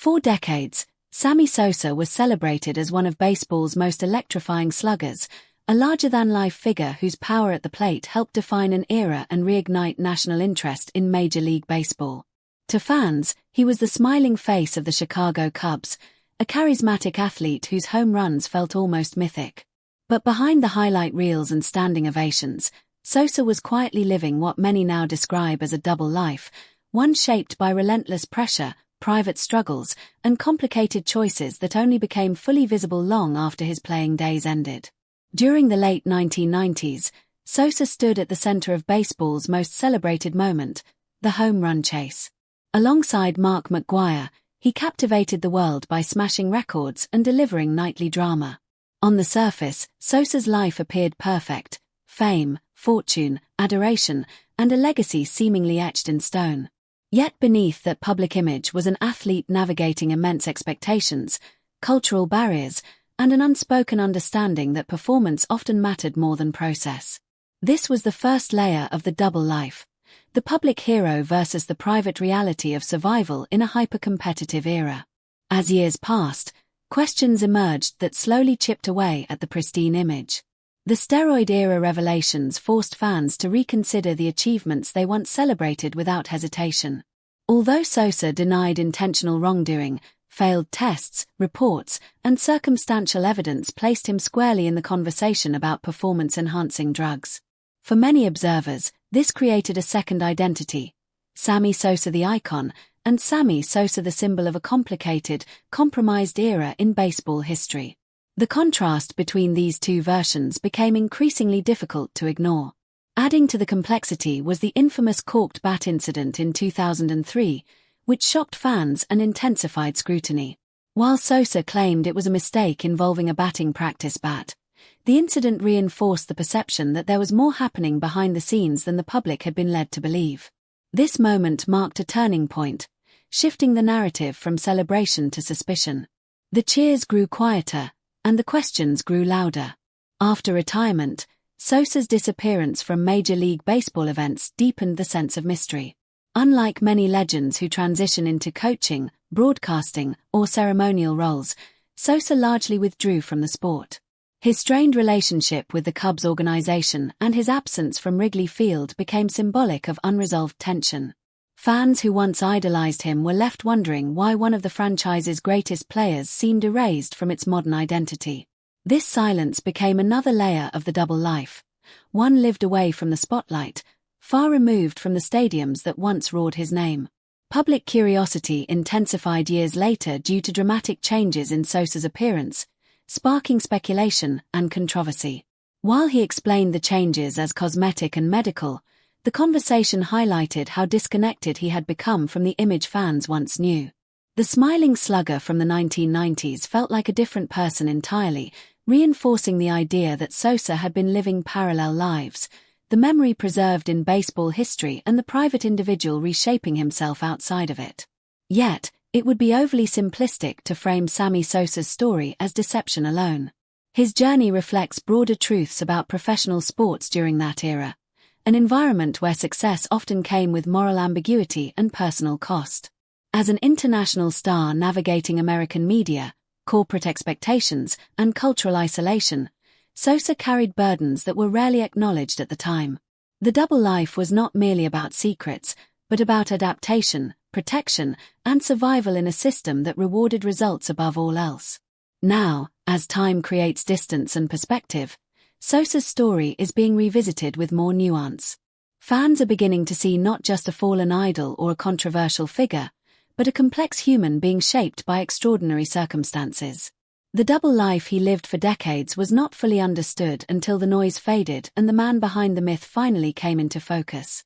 For decades, Sammy Sosa was celebrated as one of baseball's most electrifying sluggers, a larger-than-life figure whose power at the plate helped define an era and reignite national interest in Major League Baseball. To fans, he was the smiling face of the Chicago Cubs, a charismatic athlete whose home runs felt almost mythic. But behind the highlight reels and standing ovations, Sosa was quietly living what many now describe as a double life, one shaped by relentless pressure, private struggles, and complicated choices that only became fully visible long after his playing days ended. During the late 1990s, Sosa stood at the center of baseball's most celebrated moment, the home run chase. Alongside Mark McGwire, he captivated the world by smashing records and delivering nightly drama. On the surface, Sosa's life appeared perfect: fame, fortune, adoration, and a legacy seemingly etched in stone. Yet beneath that public image was an athlete navigating immense expectations, cultural barriers, and an unspoken understanding that performance often mattered more than process. This was the first layer of the double life: the public hero versus the private reality of survival in a hyper-competitive era. As years passed, questions emerged that slowly chipped away at the pristine image. The steroid-era revelations forced fans to reconsider the achievements they once celebrated without hesitation. Although Sosa denied intentional wrongdoing, failed tests, reports, and circumstantial evidence placed him squarely in the conversation about performance-enhancing drugs. For many observers, this created a second identity: Sammy Sosa the icon, and Sammy Sosa the symbol of a complicated, compromised era in baseball history. The contrast between these two versions became increasingly difficult to ignore. Adding to the complexity was the infamous corked bat incident in 2003, which shocked fans and intensified scrutiny. While Sosa claimed it was a mistake involving a batting practice bat, the incident reinforced the perception that there was more happening behind the scenes than the public had been led to believe. This moment marked a turning point, shifting the narrative from celebration to suspicion. The cheers grew quieter, and the questions grew louder. After retirement, Sosa's disappearance from Major League Baseball events deepened the sense of mystery. Unlike many legends who transition into coaching, broadcasting, or ceremonial roles, Sosa largely withdrew from the sport. His strained relationship with the Cubs organization and his absence from Wrigley Field became symbolic of unresolved tension. Fans who once idolized him were left wondering why one of the franchise's greatest players seemed erased from its modern identity. This silence became another layer of the double life: one lived away from the spotlight, far removed from the stadiums that once roared his name. Public curiosity intensified years later due to dramatic changes in Sosa's appearance, sparking speculation and controversy. While he explained the changes as cosmetic and medical, the conversation highlighted how disconnected he had become from the image fans once knew. The smiling slugger from the 1990s felt like a different person entirely, reinforcing the idea that Sosa had been living parallel lives, the memory preserved in baseball history and the private individual reshaping himself outside of it. Yet, it would be overly simplistic to frame Sammy Sosa's story as deception alone. His journey reflects broader truths about professional sports during that era, an environment where success often came with moral ambiguity and personal cost. As an international star navigating American media, corporate expectations, and cultural isolation, Sosa carried burdens that were rarely acknowledged at the time. The double life was not merely about secrets, but about adaptation, protection, and survival in a system that rewarded results above all else. Now, as time creates distance and perspective, Sosa's story is being revisited with more nuance. Fans are beginning to see not just a fallen idol or a controversial figure, but a complex human being shaped by extraordinary circumstances. The double life he lived for decades was not fully understood until the noise faded and the man behind the myth finally came into focus.